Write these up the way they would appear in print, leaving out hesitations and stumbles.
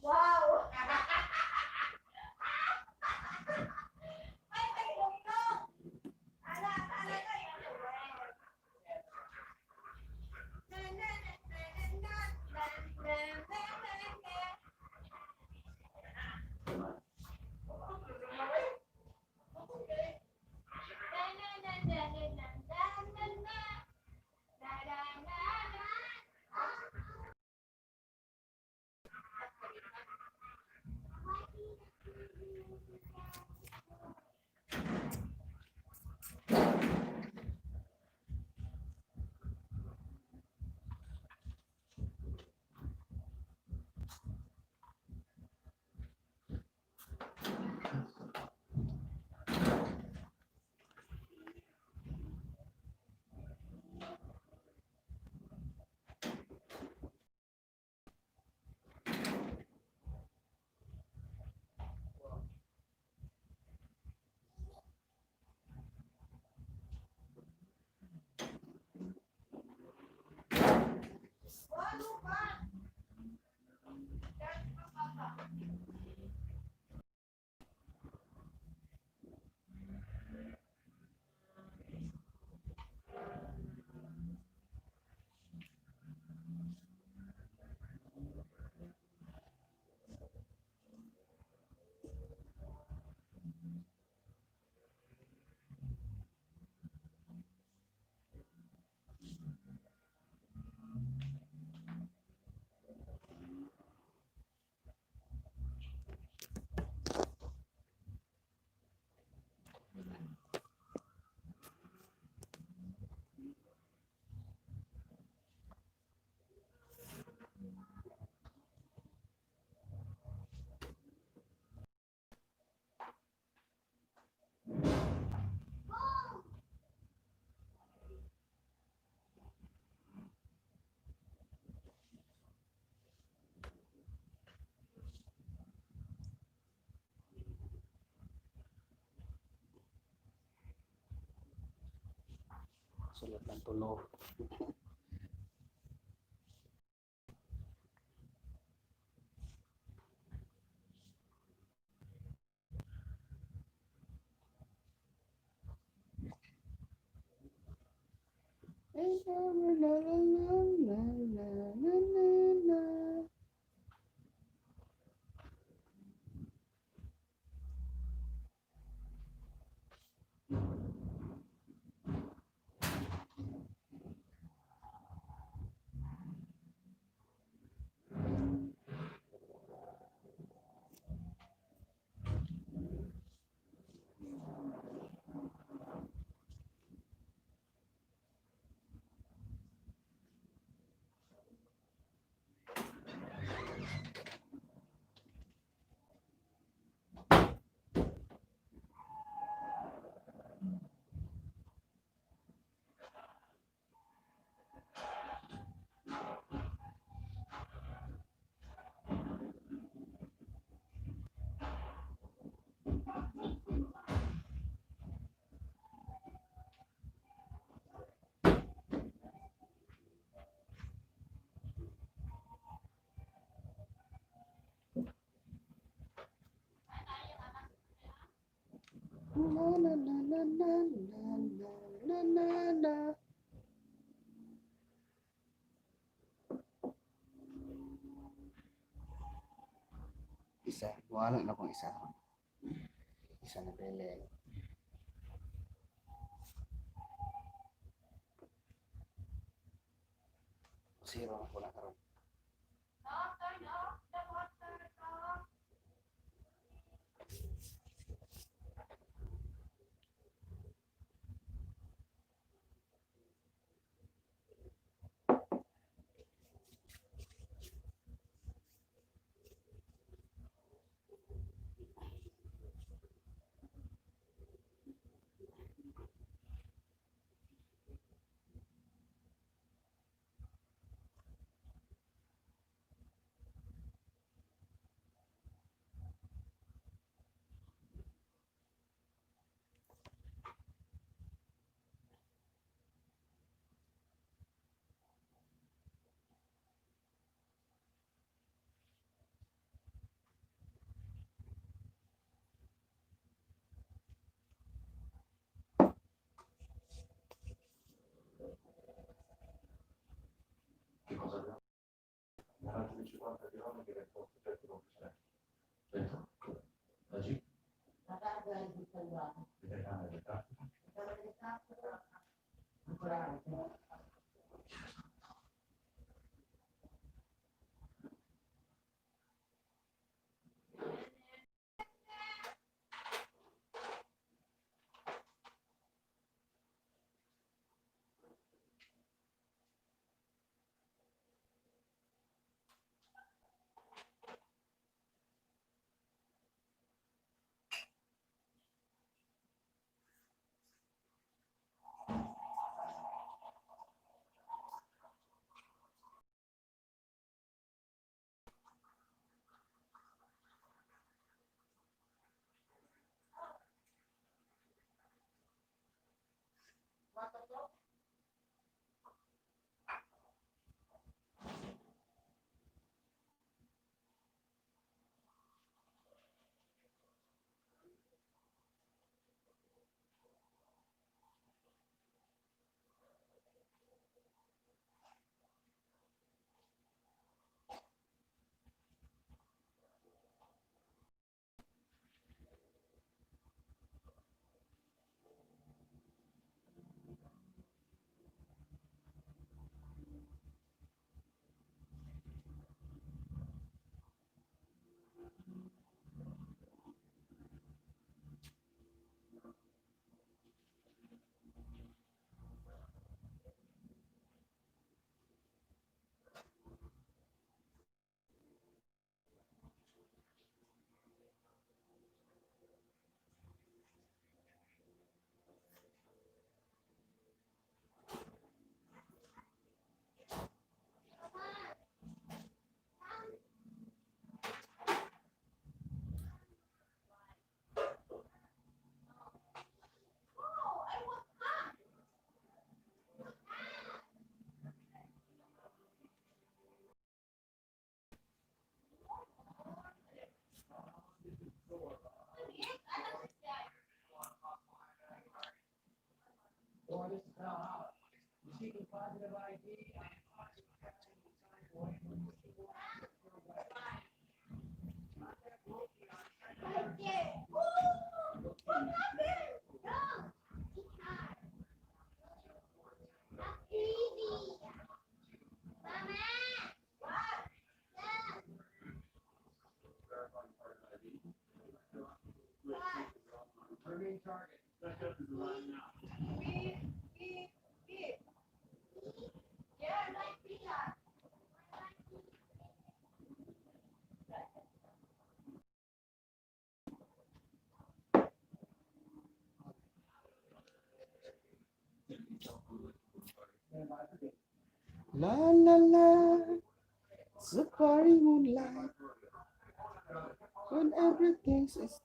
Wow! Sulat ng tulo. Isa, wala na akong isa. Isa na pili. Zero na po na karon. La la la, Safari moonlight, when everything's is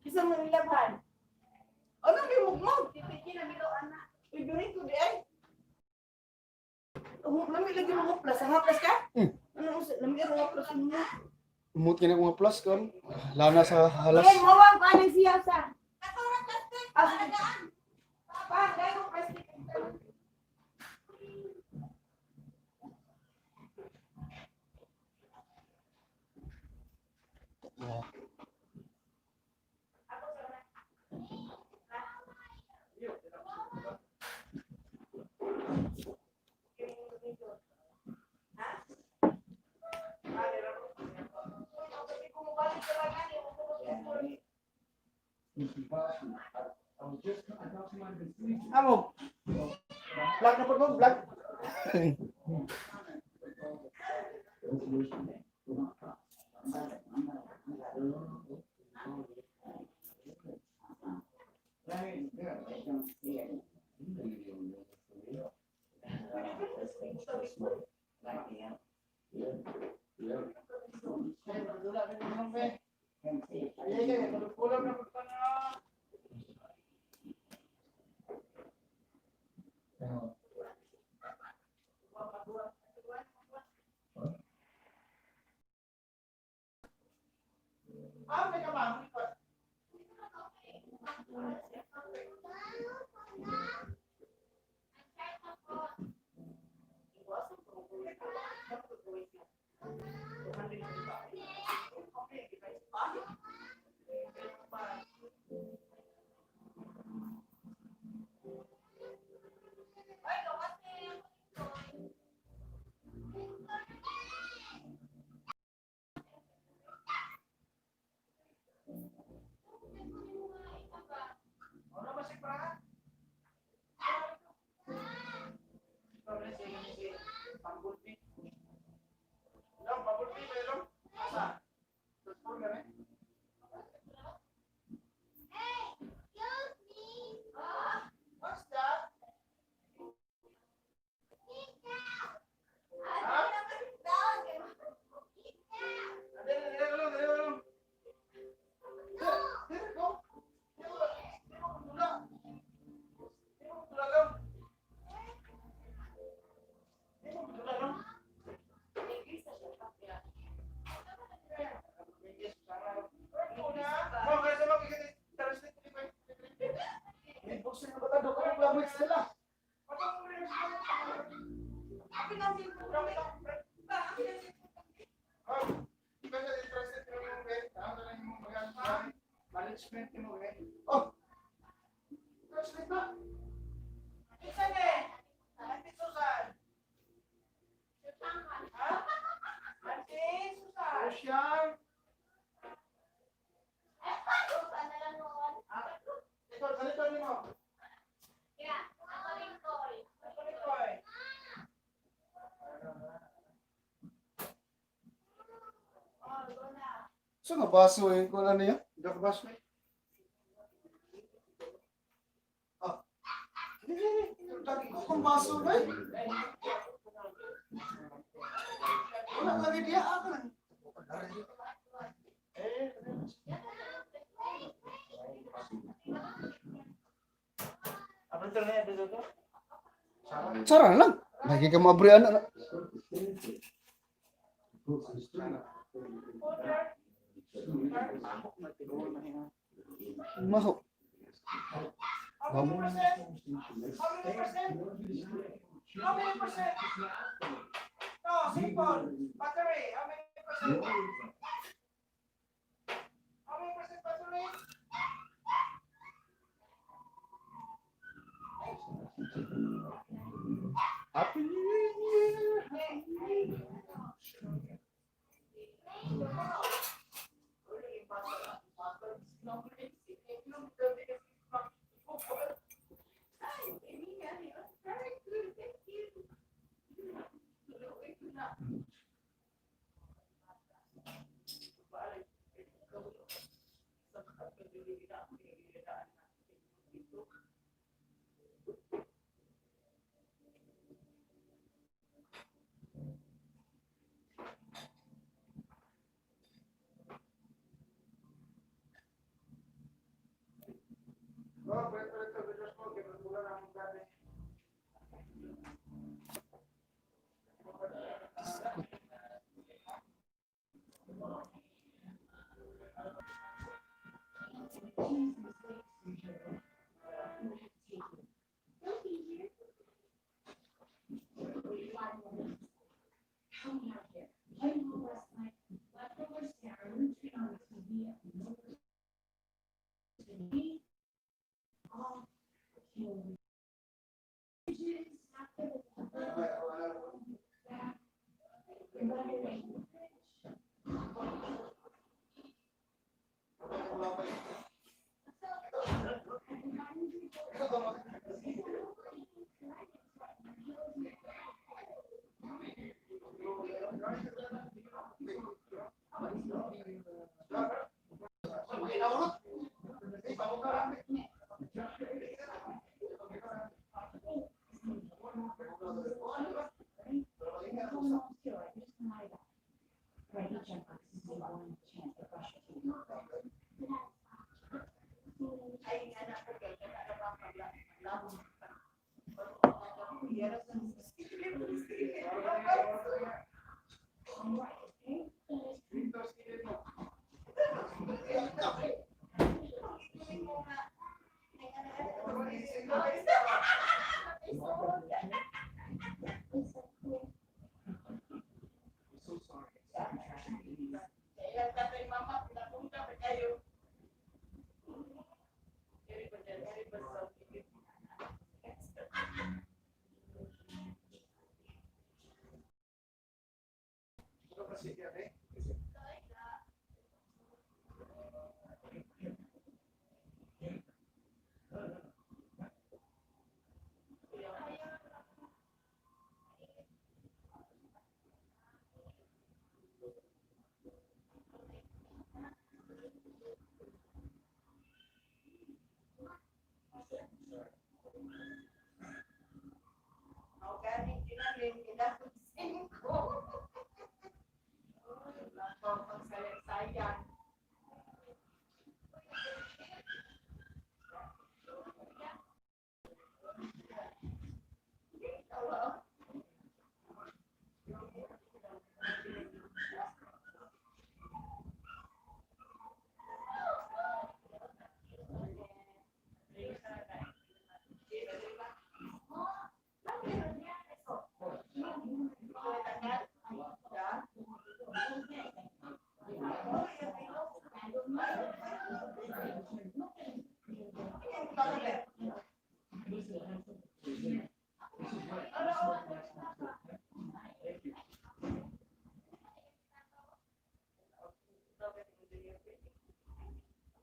Isa mo nilabhan. Ano may mugmog? Tipikin na bilo ana. Ibigay ko di ay. Lami lagi mo plus. Ang plus ka? Ano mo lami mo plus mo. Umut kini mga plus kon. Lana sa halas. Eh, mawag pa ng siya sa. Katura plastic. Alagaan. Pa, gayo plastic. Amo. Vlog na po, vlog. Oh, translate na. Christian. Ikaw, ganito din mo. So, nabasuhin ko na niya. Hindi ako basuhin. Ah. Lagi ko kung baso na eh. Wala lagi dia ako na. Sarang lang. Lagi ka mabrian na. Masuk. How many percent? How many percent? No, simple. Battery. How many percent? How many percent battery? Happy New Year.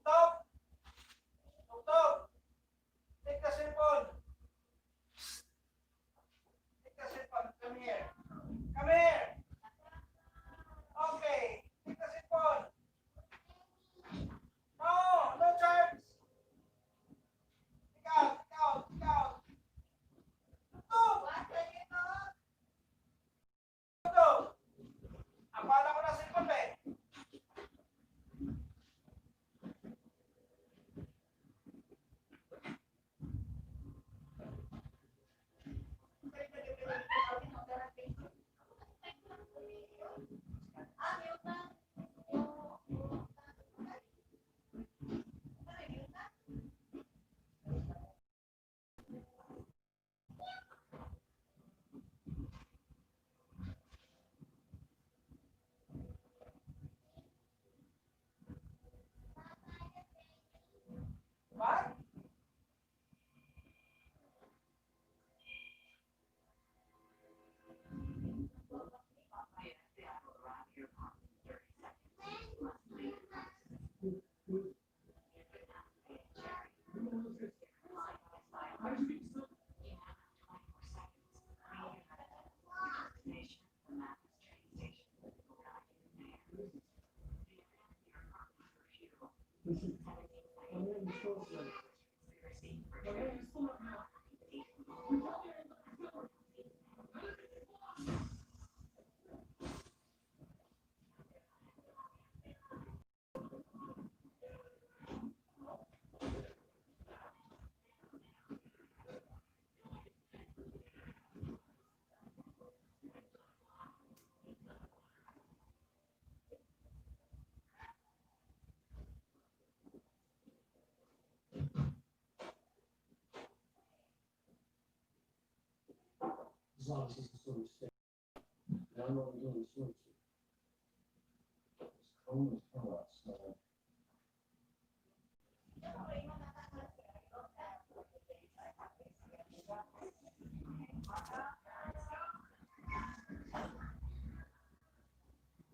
Stop! Stop! Take the cell phone. Take the cell phone. Come here. Come here. Okay. Take the cell phone. No, no charge. Take out, take out, take out. Stop! Stop! Apala ko na cellphone ba eh. What? As long as it's a sort of stick. I don't know what we're doing, sort of. This cone is kind of small.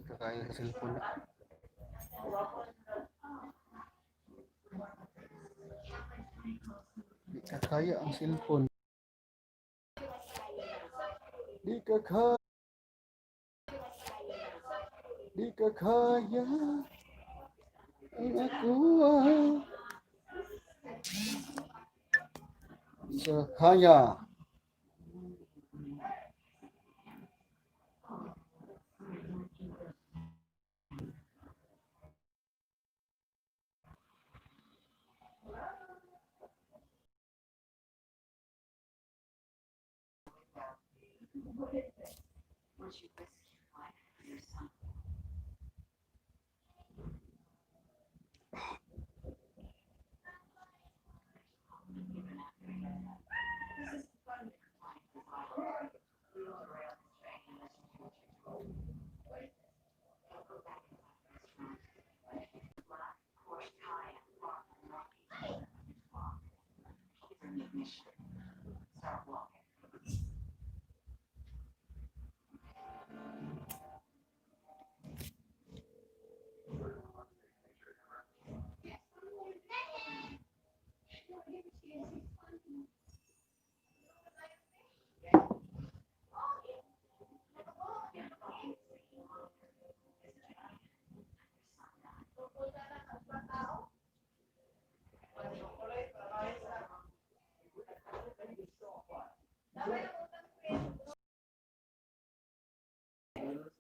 Kakaya sa cellphone na. Di kakaya ang cellphone. Di kakaya. Di kakaya. Ang ako sa kaya.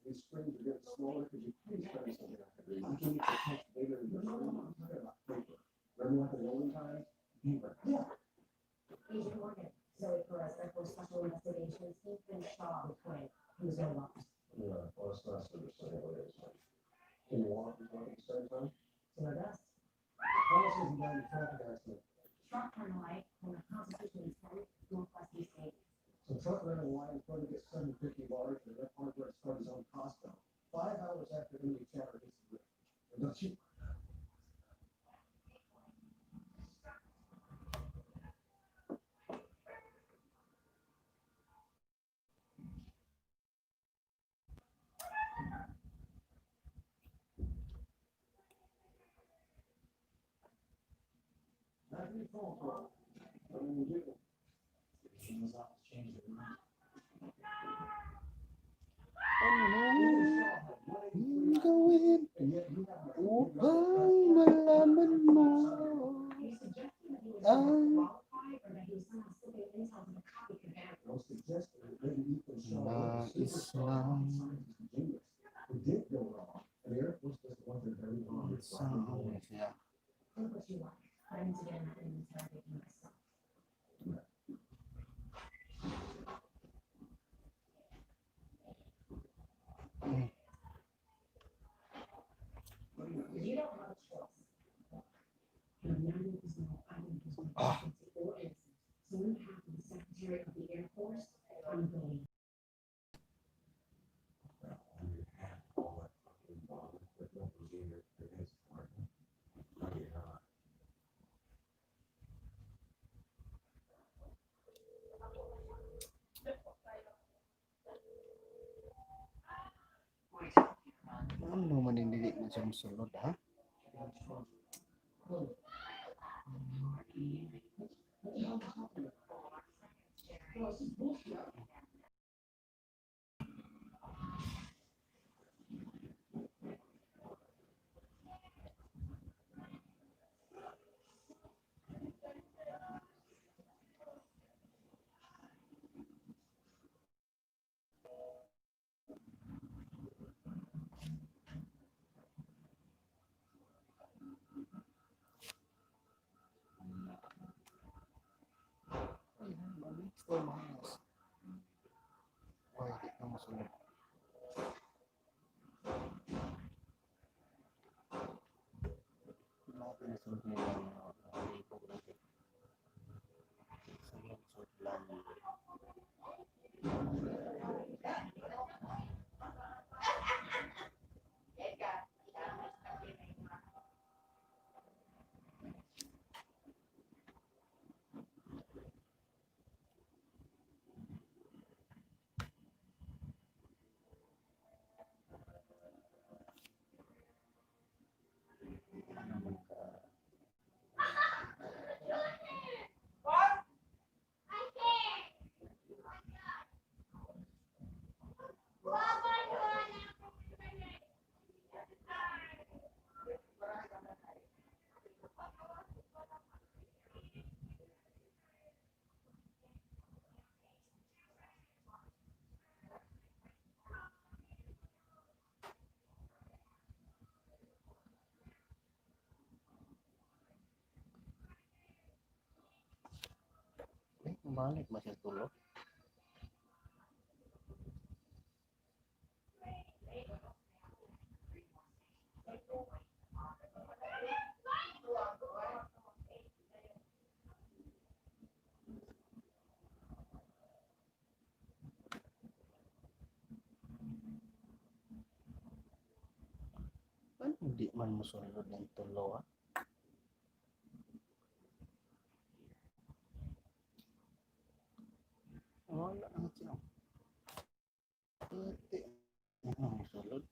These springs are getting smaller because you please spend something on it. You can get the tank bigger than your spring. I'm talking about paper. Remember like the olden times? Paper. Yeah. Agent Morgan, Zoe Perez, Airport Special Investigations, Ethan Shaw, the twin, who's no longer. Yeah, well, it's not so just anyways. Can you walk and talk at the same time? So our best. How much is he down in traffic accident? Truck turned right on the Constitution 10, Northwest East 8. So truck ran a line trying to get 750 large and that hardware started his own Costco. 5 hours after Indy Chatter hits the roof. And don't you? That's your phone call. I mean, you get Gawin upang malaman mo Are you suggesting that he was ang qualified or that he was somehow slipping intel to the copy commander? I'll suggest that maybe Ethan Shaw nais was a lang scientist and genius. It did go wrong. And the Air Force doesn't want their very own. saan siya. Think what you want. I need to get him and interrogate him myself. You don't have a choice. The man is no island is no agency or innocent. So we have the Secretary of the Air Force on the Ano manindili na siyang sulod ha? Still mahas. Why di na masulod? Natin nasulod nila ang ipog natin. Sulod lang. Balik masih tulog. Hindi man musulod ng tulo, ah. Wala na siya. Hindi. Ano musulod?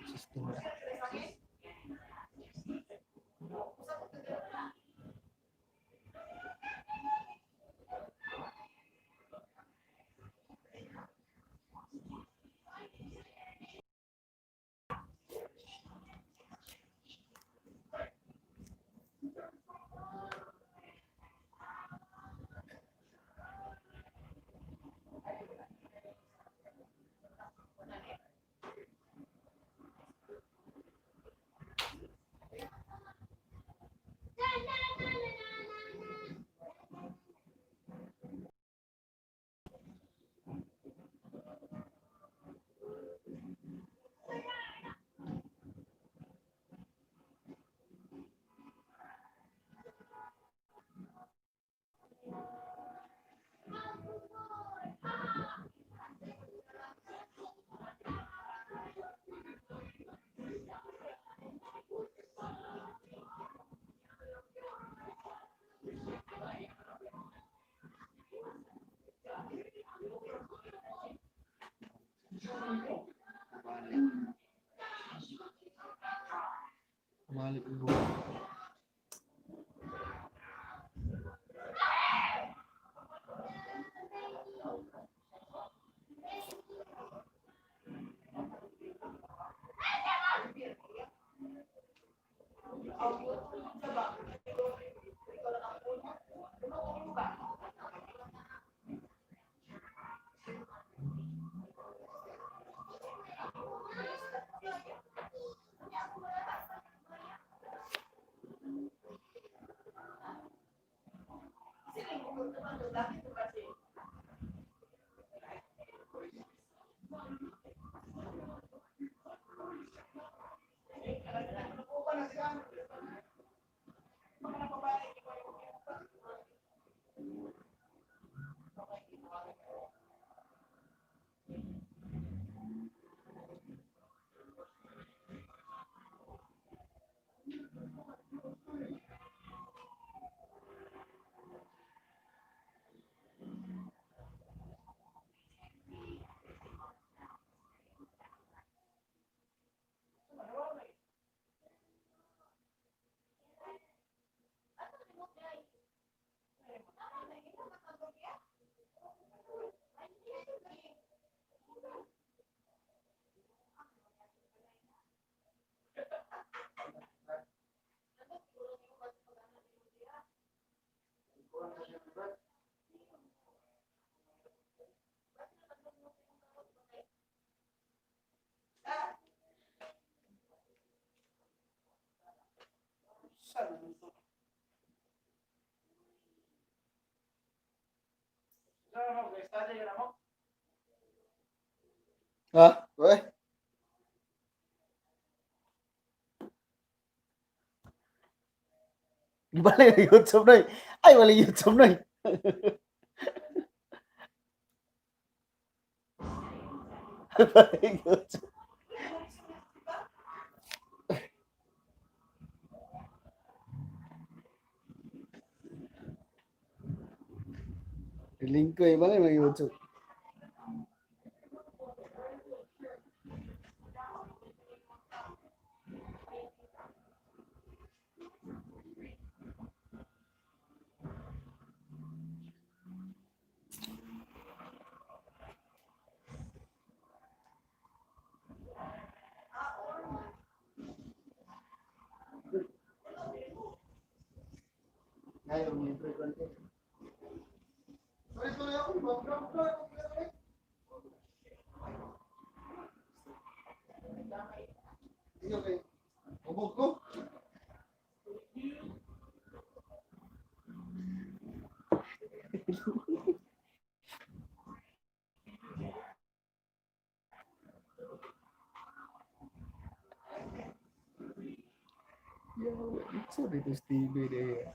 System na. Balik dulu. Ah, weh. Balik YouTube nih. Ay, balik YouTube nih. Balik YouTube. Link ko balik lagi YouTube. Ayaw mo yung frequent. Sorry ako. Okay. Ubog ko. Yo, it's a bit of Stevie there.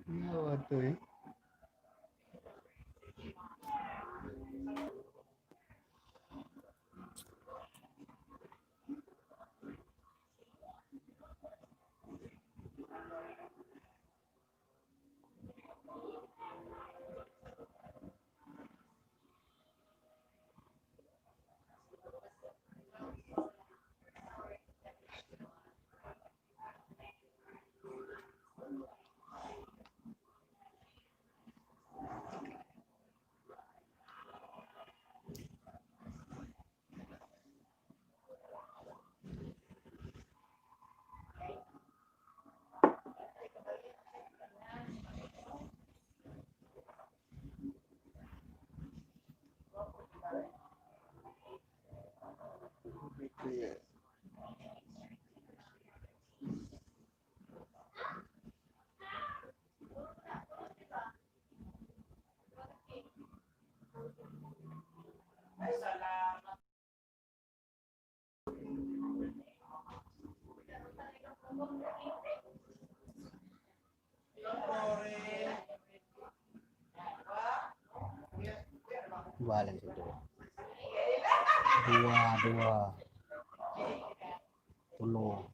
Yawa to eh. Yeah. Ay, salamat. Balan sa dua. Dua. Tulo.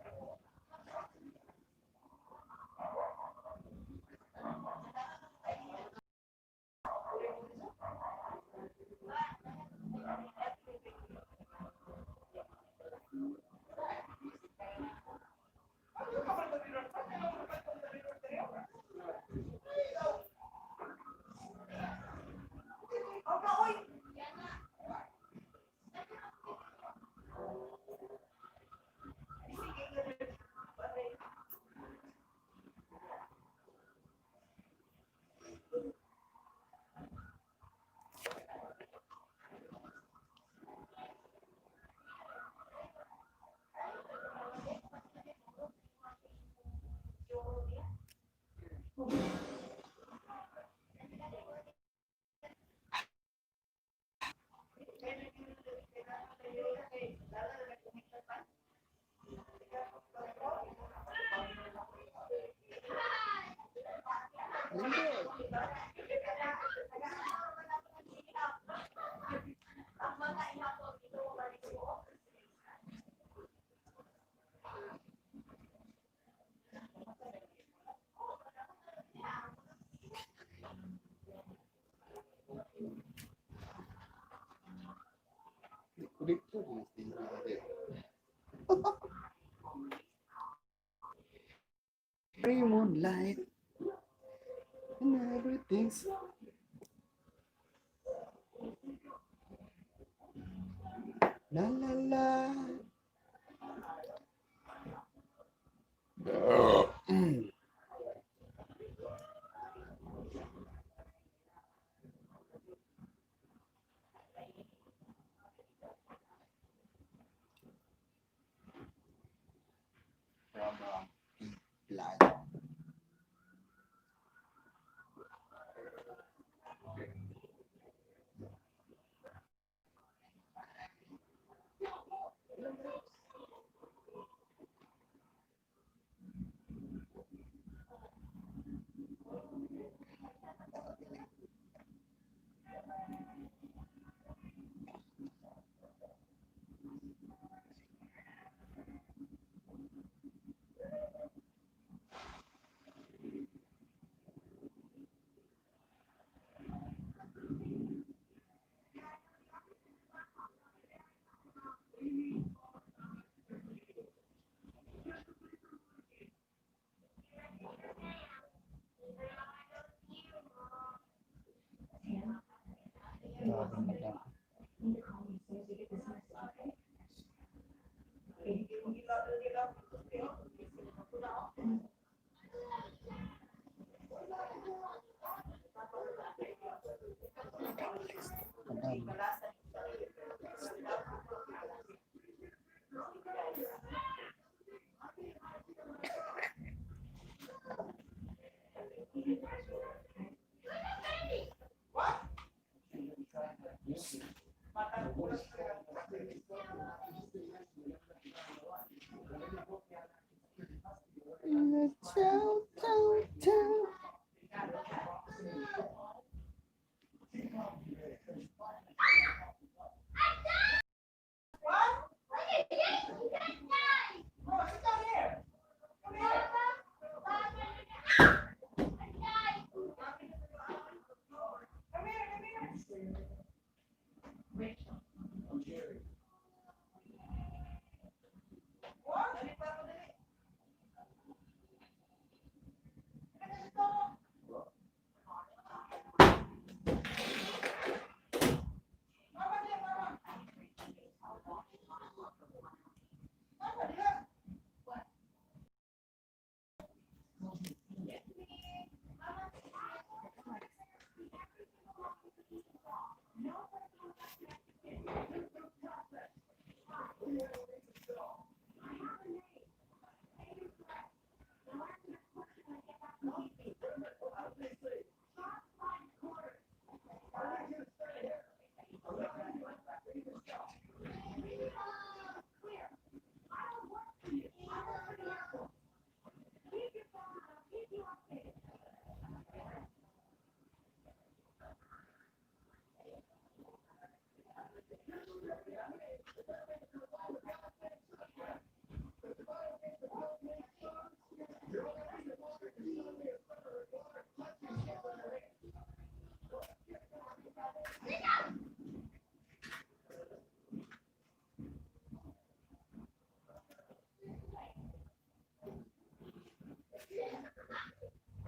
Free moonlight and everything's la la la. Blood. Grabe na lang. Need to call me as soon as you get this message, okay?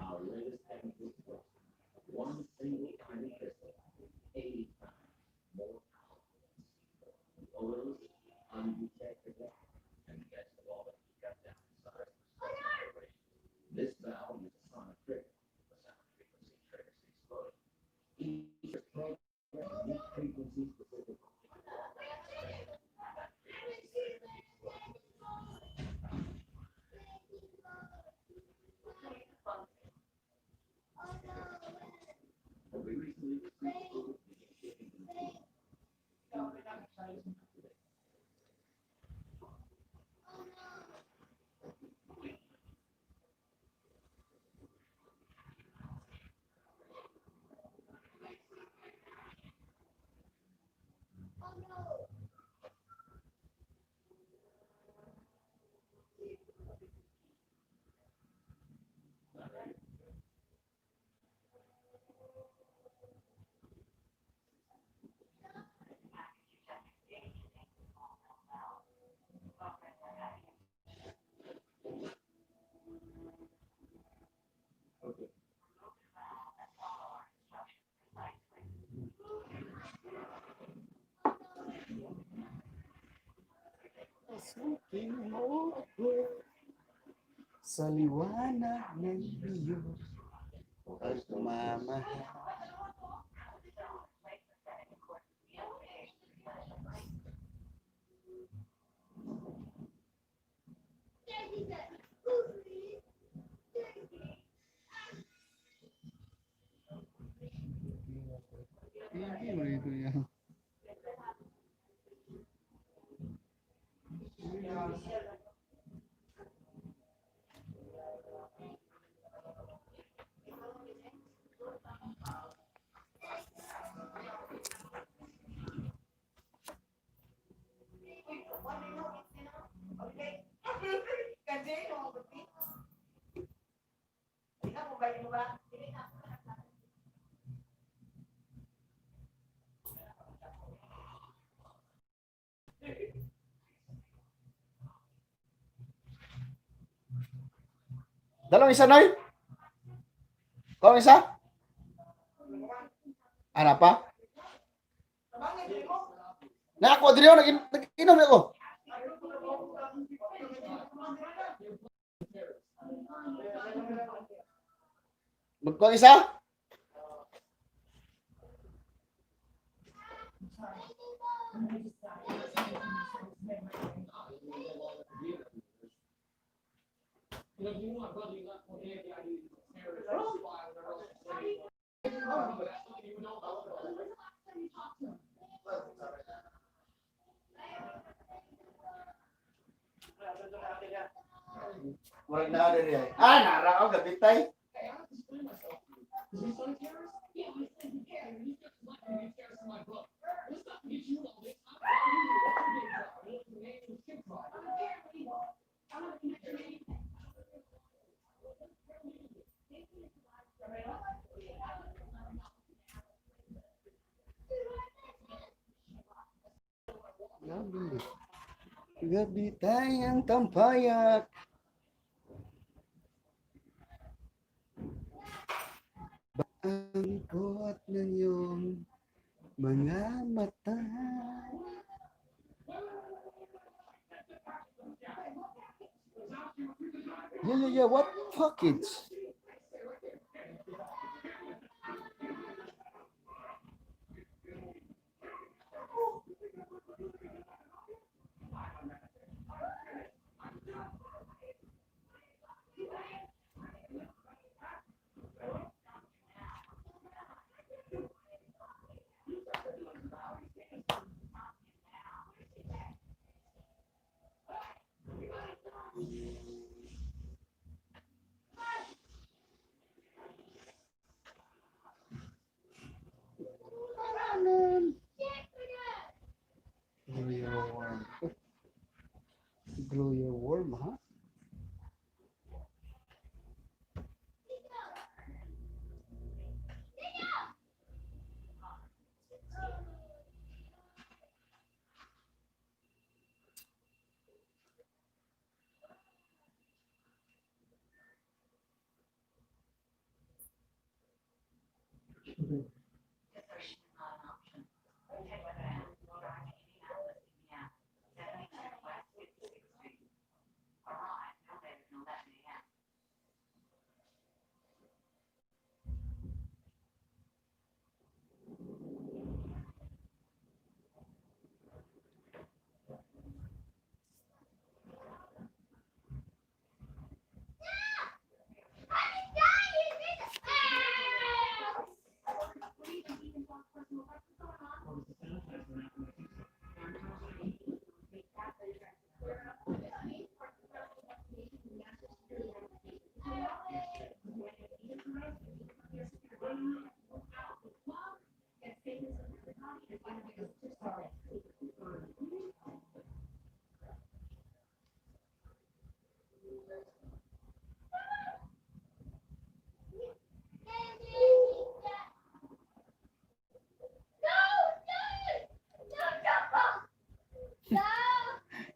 Our latest chemical book, one single tiny crystal, 80 times more powerful. Oils, undetectable, and best of all, it cut down in size. This valve is a sonic trigger. The sound frequency triggers the explosion. Each program unique frequency specific. We recently received Pasukin mo ako sa liwanag ng iyong pagmamahal. Hindi mo ito yan. Dalawang isa, Noy? Kung isa? Ano pa? Na ako, Adriano, nag-inom ako. Kung isa? Murag na rin yan. Ah, narakaw, gabitay. Gabi. Gabitay ang tampayak. Ang ikot ng iyong mga mata. Yeah, what pockets? Grow your worm. Grow your worm, huh?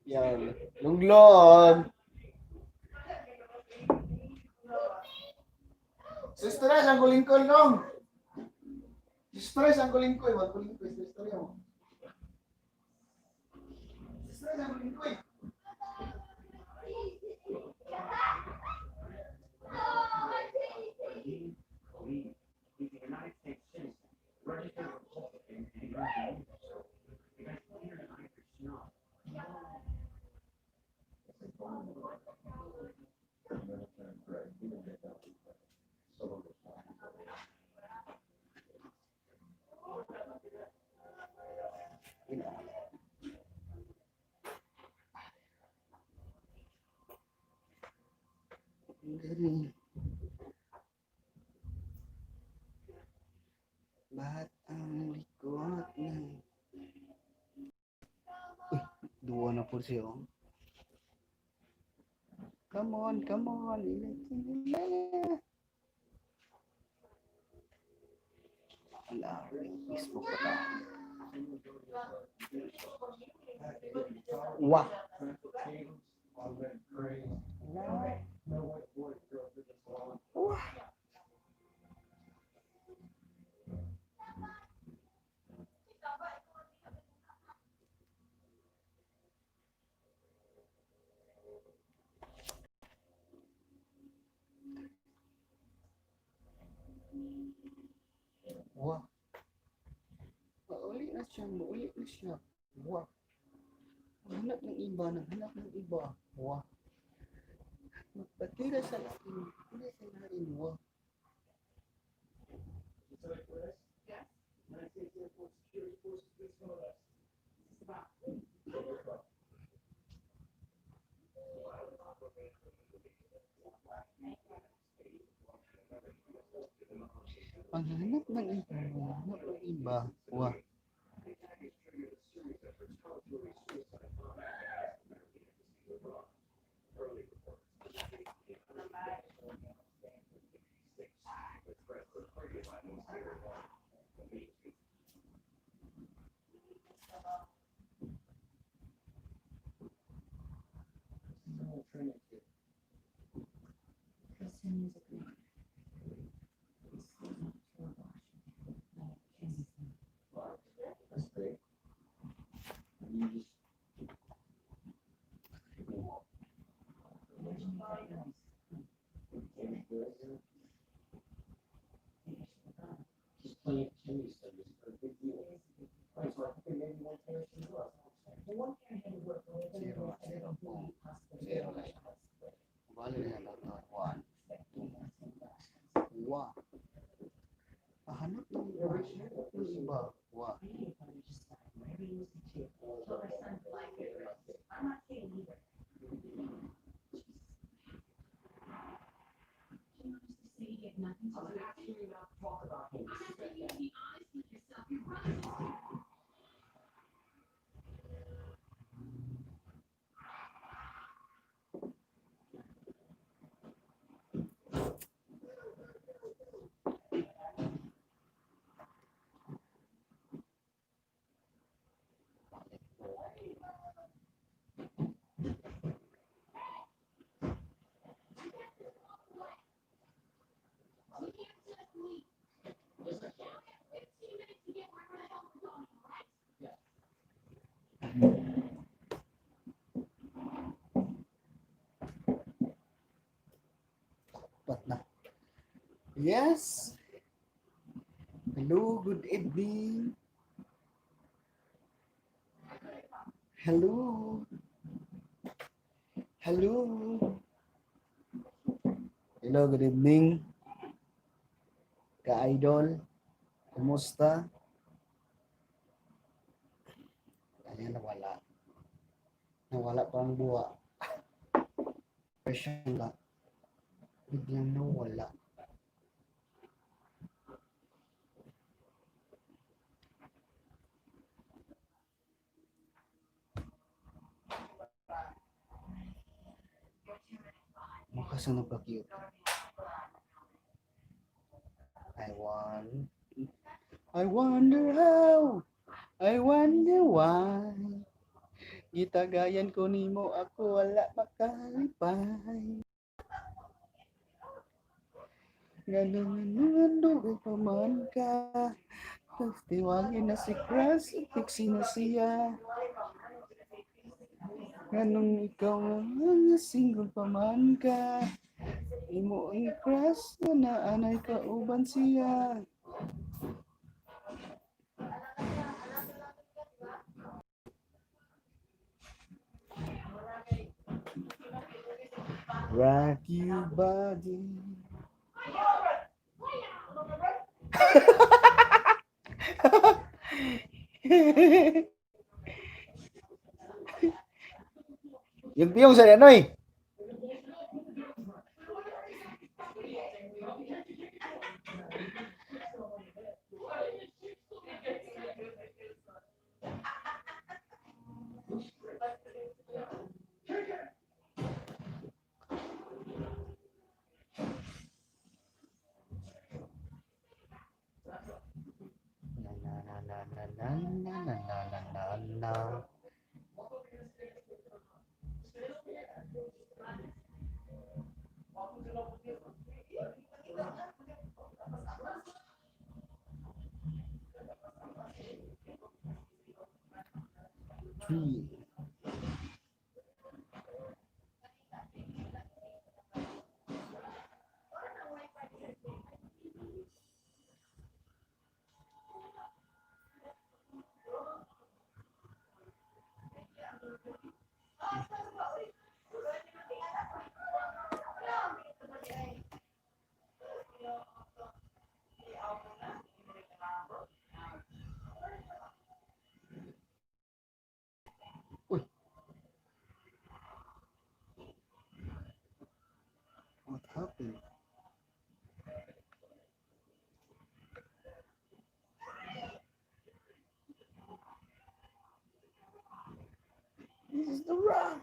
Yan. Lunglong. Stress ang kulingkol nung. Stress ang kulingkol. Wag kulingkol. Stress mo. Stress ang kulingkol. Galing. Ba't ang likod ng... Uy, duwa na po siya. Oh. Come on, come on. Wala, Facebook pa tayo. Wah. Wah. Wah. Uli na siya, mauwi na siya. Wa. Hanap ng iba, naghanap ng iba. Wa. Magpatira sa lakin. Hindi sa lakin. Wa. Paghanap ng iba, hanap ng iba. Wa. Christian music group. That's great. You just just playing chimney studies for a big deal. Right, so I think maybe one parent should do it. The one parent had to work really Zero, hard zero. to be possible. Zero na siya. Bali na lang na. One. Wa. Pahanap ng iba. Ng iba. Wa. I'm not saying either. She wants to say you get nothing to do. Actually, not talk about him. What na? Yes. Hello, good evening. Hello. Hello. Hello, good evening. Ka-idol. Kumusta? Ayan, nawala. Nawala pa ang buwa. Pressure lang. Biglang nawala. Makasunod pa cute. I wonder how, I wonder why. Gitagayan ko nimo ako wala makalipay. Ganun dugay pa man ka. Tiwagin na si Crush, fixi na siya. Ganun ikaw nga single pa man ka. Imo ang crush na anay ka uban siya. Rock you body. Yung piyong sa ano eh. Na. is the rock.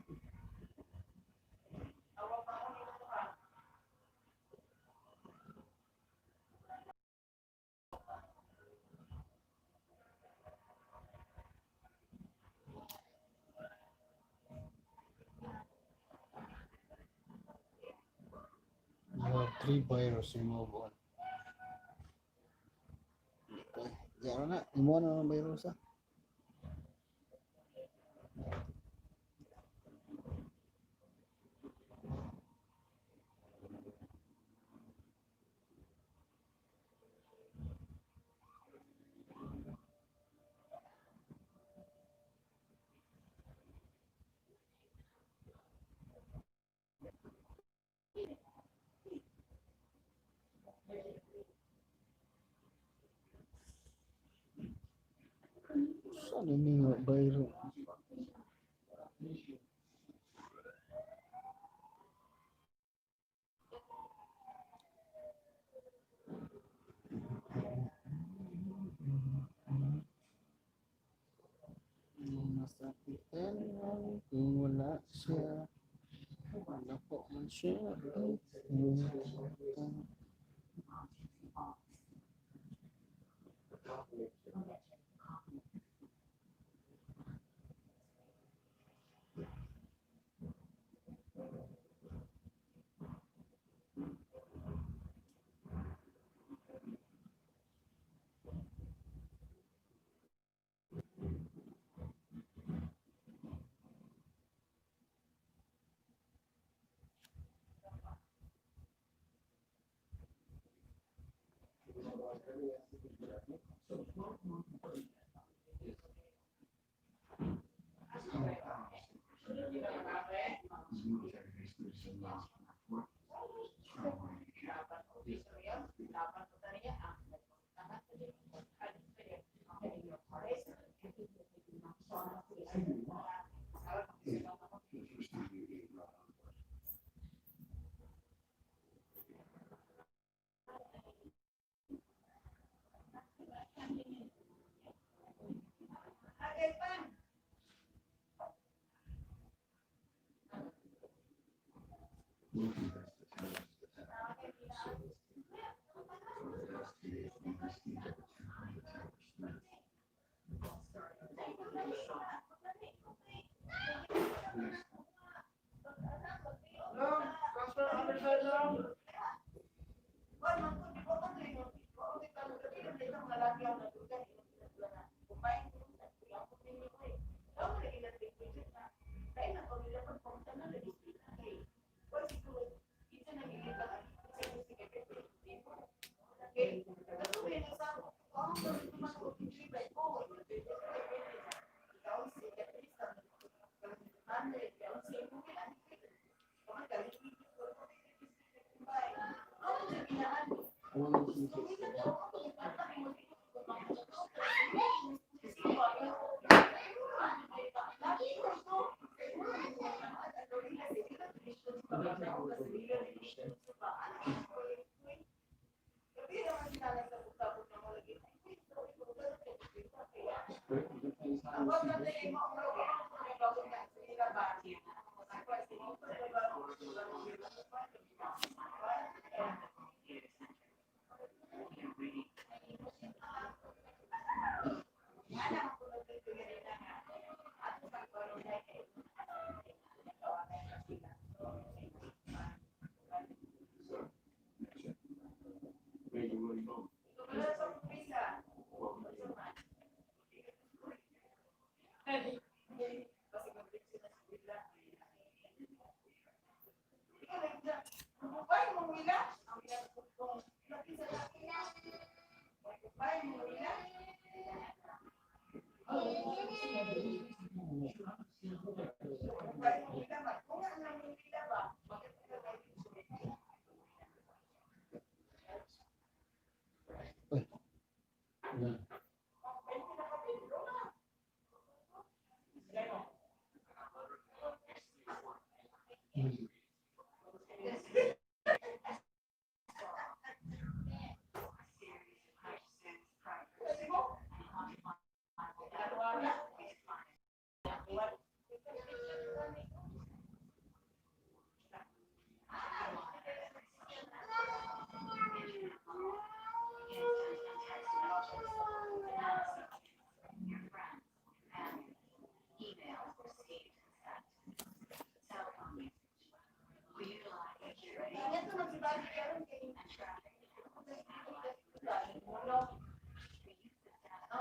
You have 3 virus remove on. Okay. Diyan na. Imo na ng virus ah. Saan ini nga virus? Masakitan lang kung wala siya. Wala po man siya.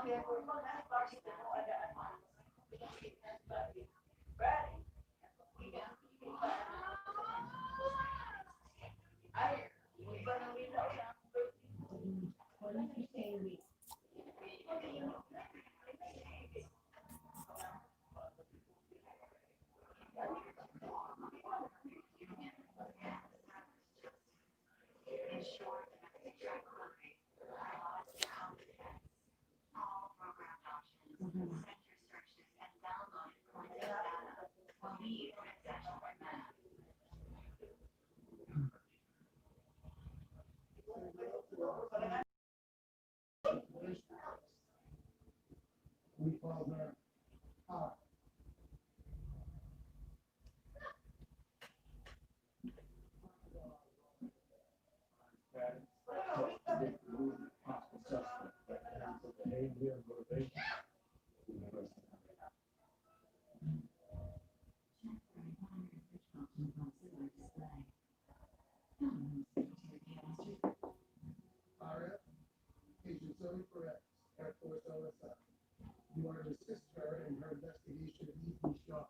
We call her hot. RF, patient 74X, Air Force OSI. You are to assist her in her investigation of Ethan Shaw.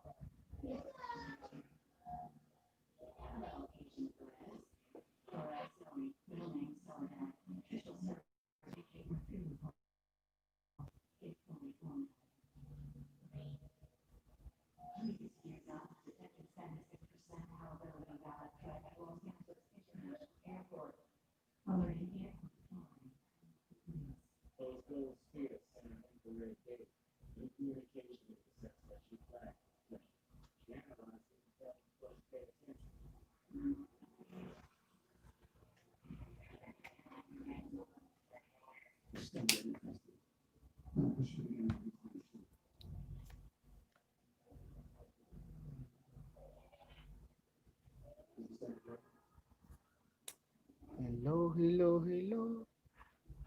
Hello, hello, hello.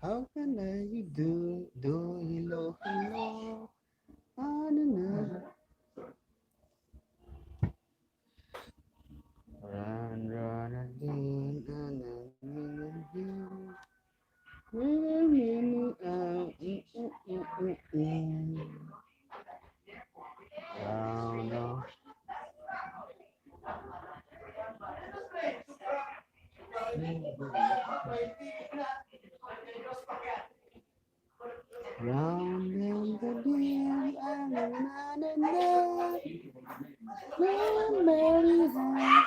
How can I do? Hello, hello. Ano na? Run, run again, round, round. Round and the bend, Mary had.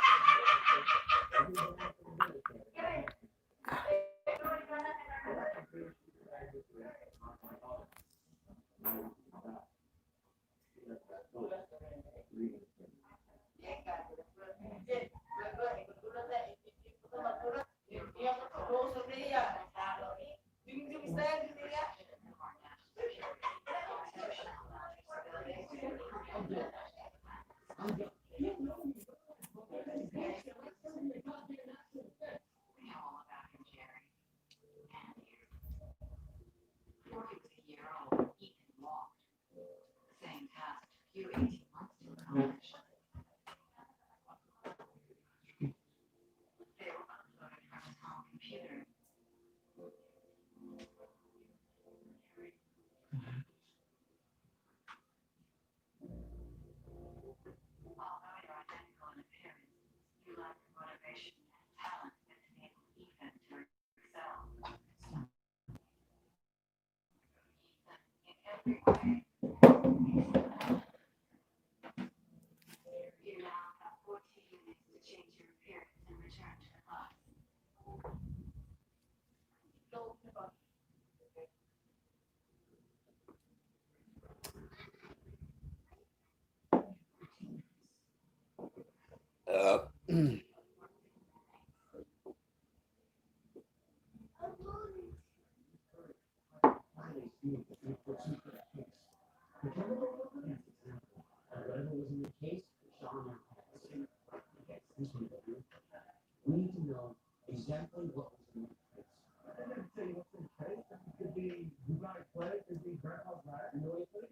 We need to know exactly what was in the case. I didn't say what's in place. It could be bubonic plague, it could be grandpa's rat, you know anything?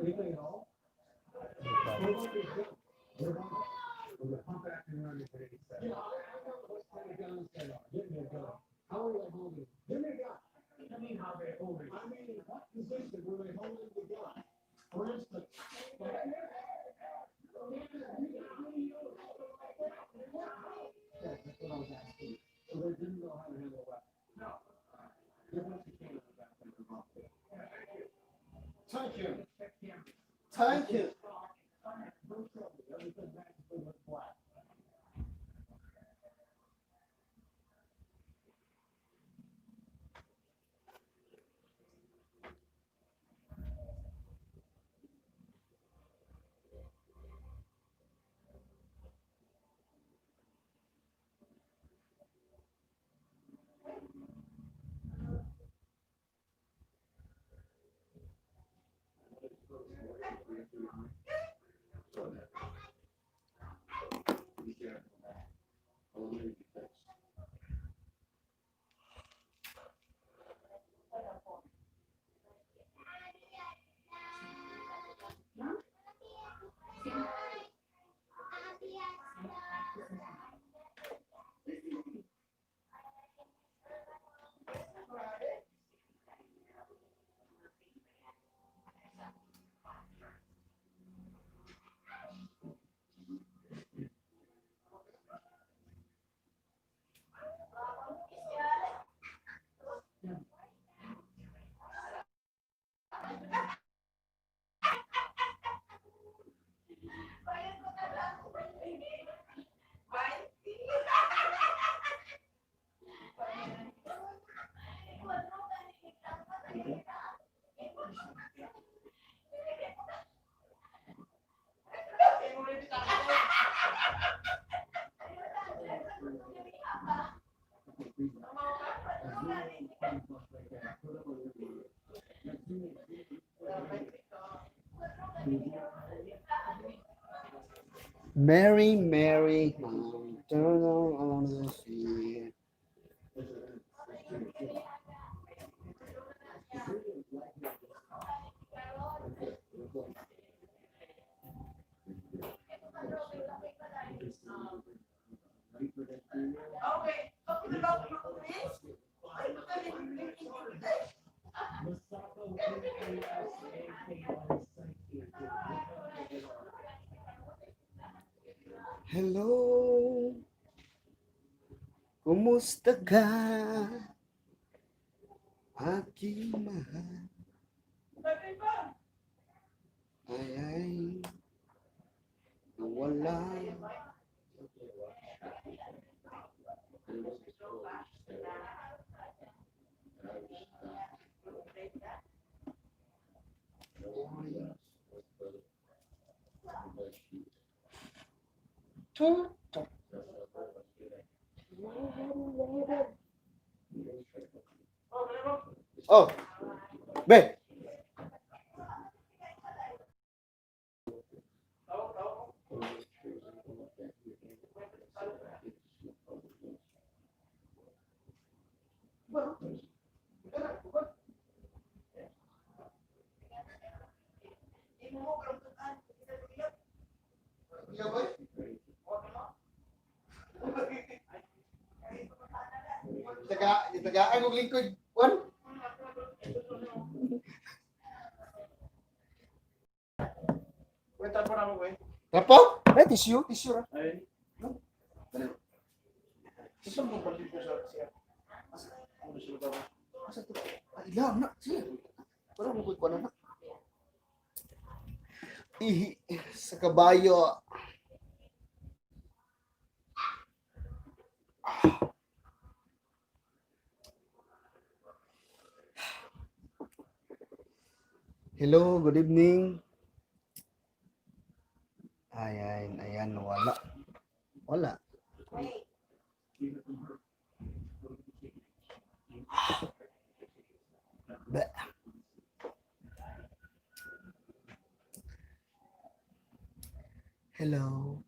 Anything at all? What about this bill? What about it? We're gonna pump back and run it. Thank you. Mary, Mary, turn on the sea. Okay. Okay na ba ako mag-ulis? Ay, Hello, kumusta ka? Aking mahal. Bagay ba? Ay, nawala. Oh, be. Tagaan og lingkod. One. Kwenta po namin ko eh. Rapo? Eh, tissue, tissue ra. Ayun. Gusto mo balik ko sa siya? Ano siya ba? Asa to? Ay, lang na. Sige. Para mo ko na. Ihi sa kabayo. Hello, good evening. Ayan, wala. Wala. Ba. Hello.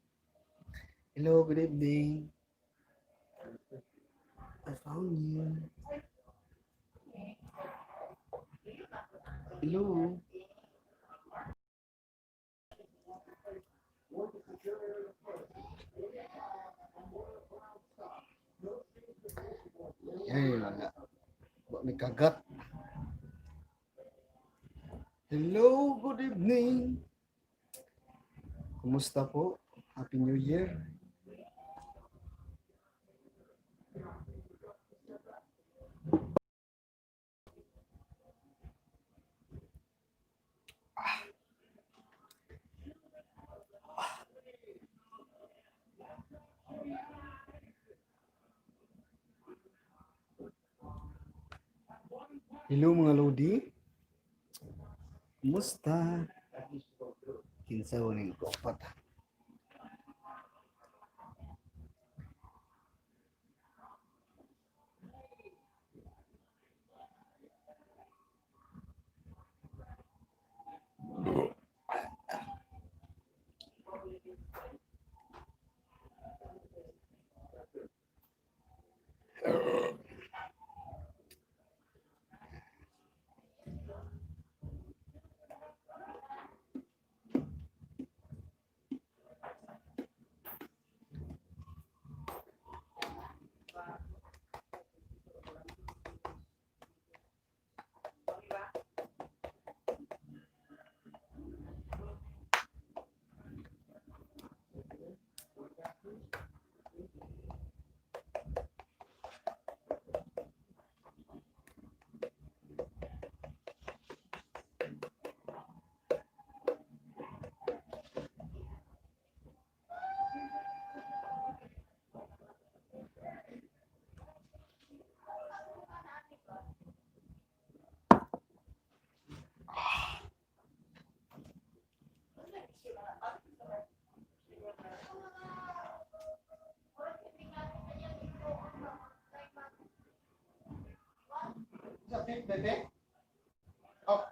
Hello, good evening. I found you. Hello. Ay, wala. May kagat. Hello, good evening. Kumusta po? Happy New Year. Hello mga Lodi. Kumusta? Kinsa ning kopat. Sakit, bebe? Oh.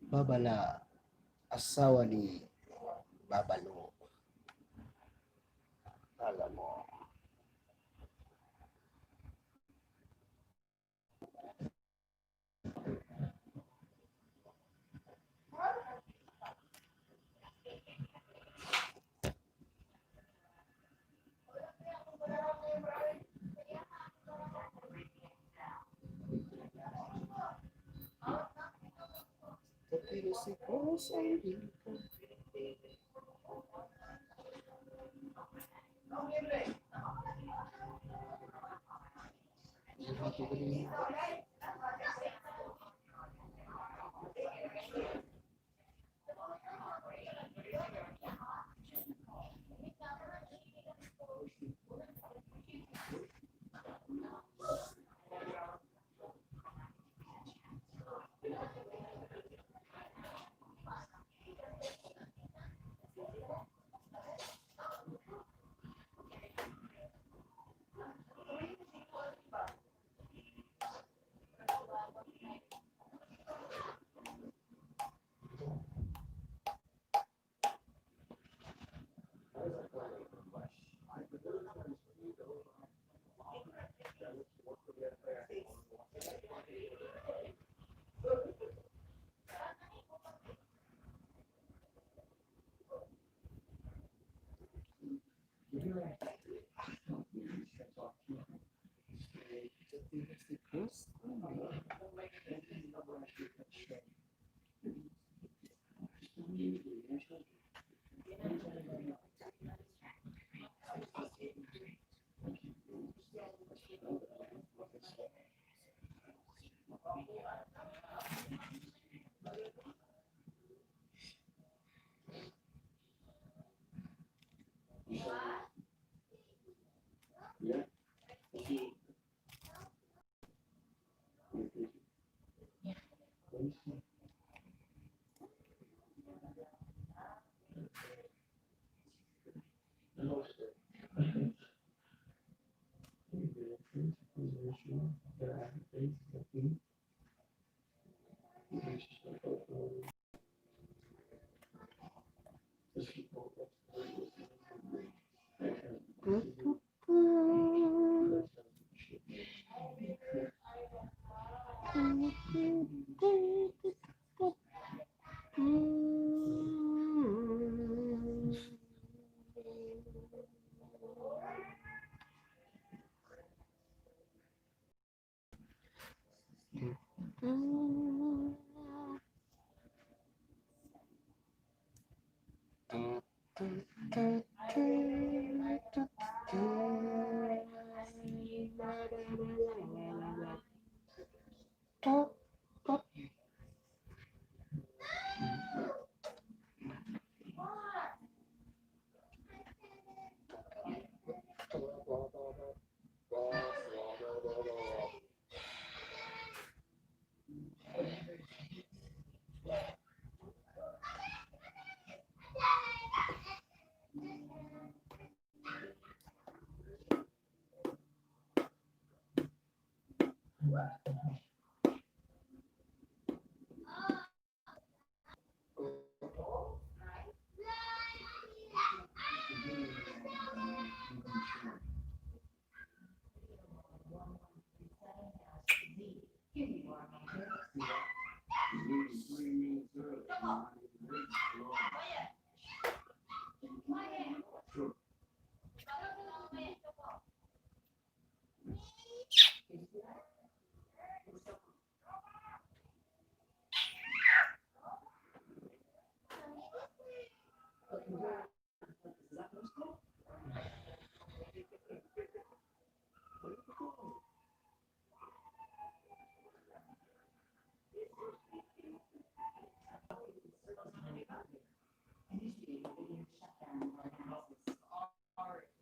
Babala, asawa ni Babalo. Alam mo. Diyos ay dito.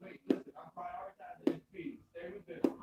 Wait, listen, I'm prioritizing this piece. Stay with this.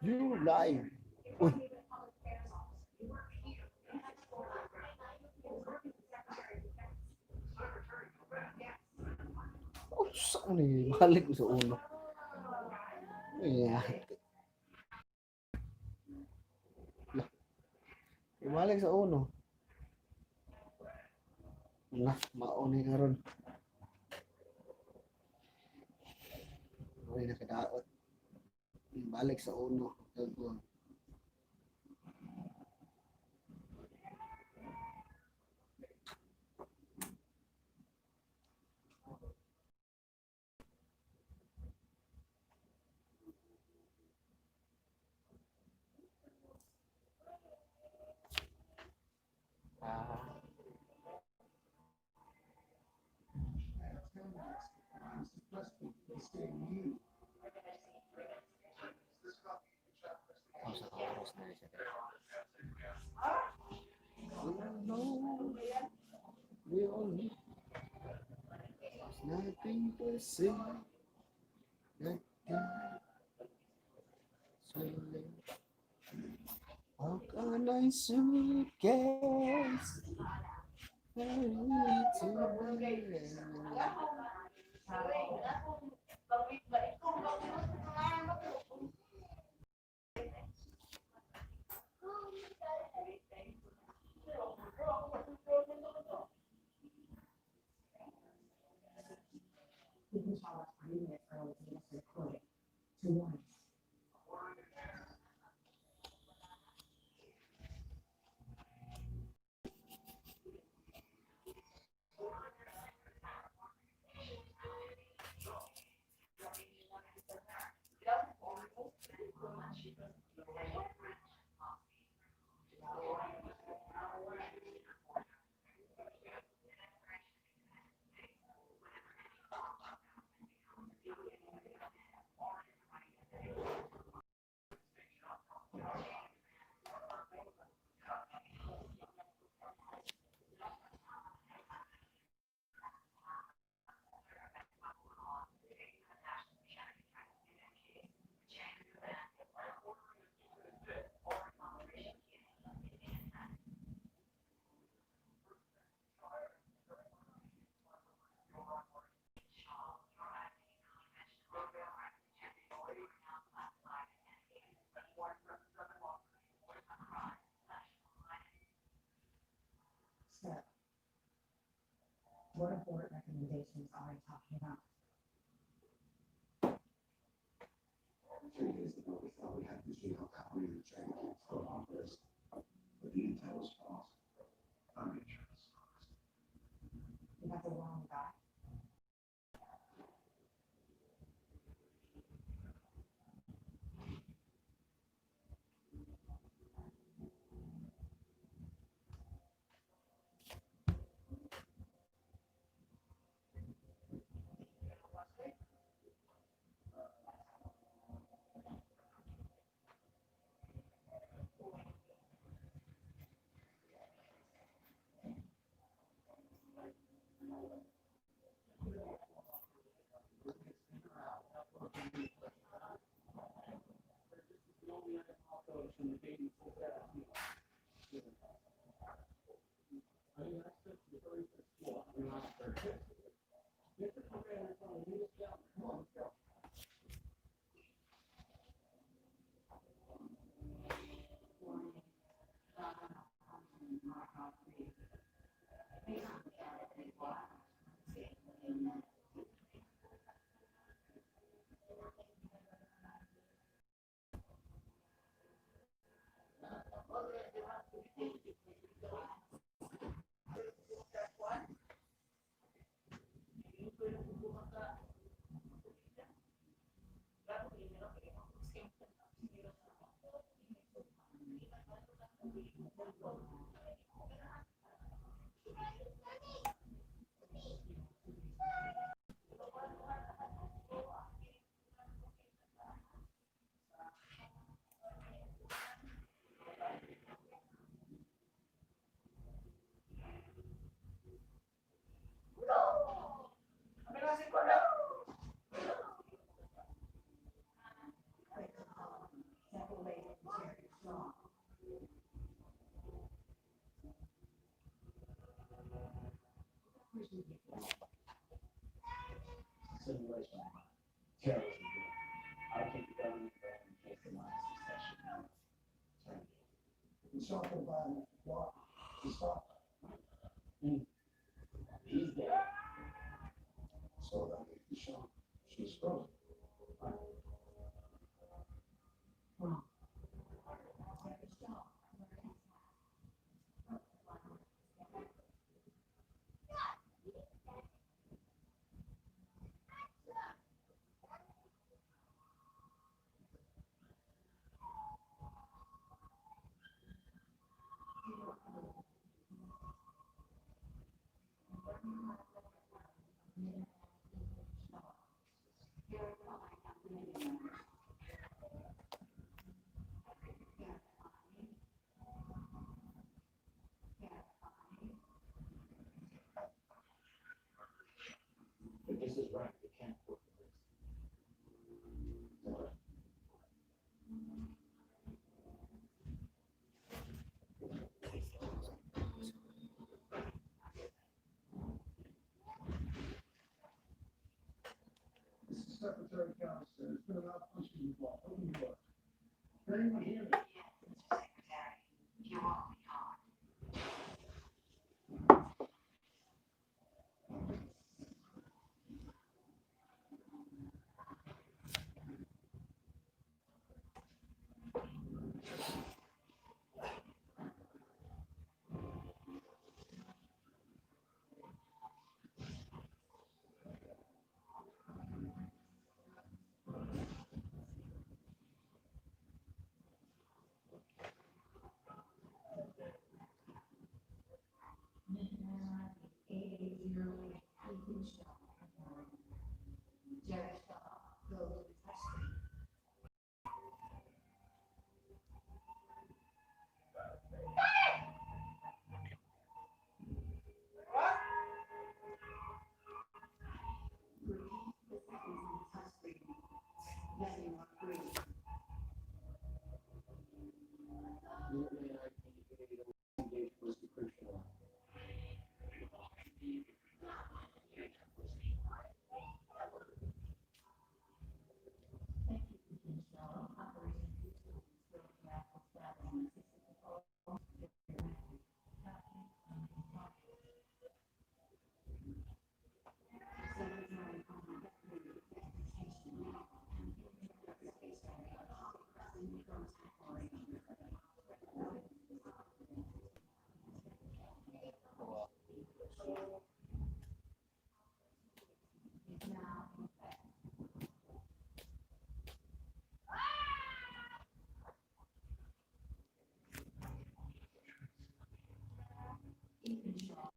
You live. Uy. Oh, saan ni? Balik ko sa uno. Ayan. Balik sa uno. Nah, mauni karon. Uy, nakadaot. Balik sa uno. Gagawin. Oh, sa oras na siya. We all know. There's nothing to say. Nothing. Swimming. Walk on a suitcase. Hurry to bed. You can tell us 3 minutes early to get us recorded. To once. So, what are board recommendations are we talking about? 3 days ago, we thought we had this real copy of the trade for office, but the intel was false. I'm insurance. You got the wrong guy. Simulation. Terrorism. I think the government can take the line succession. Turn. We saw the violent plot to stop He's dead. so that they could show she's frozen. But this is right. We can't put the risk. This is Secretary Connor says, it's been about pushing the block. Open the door. Very much.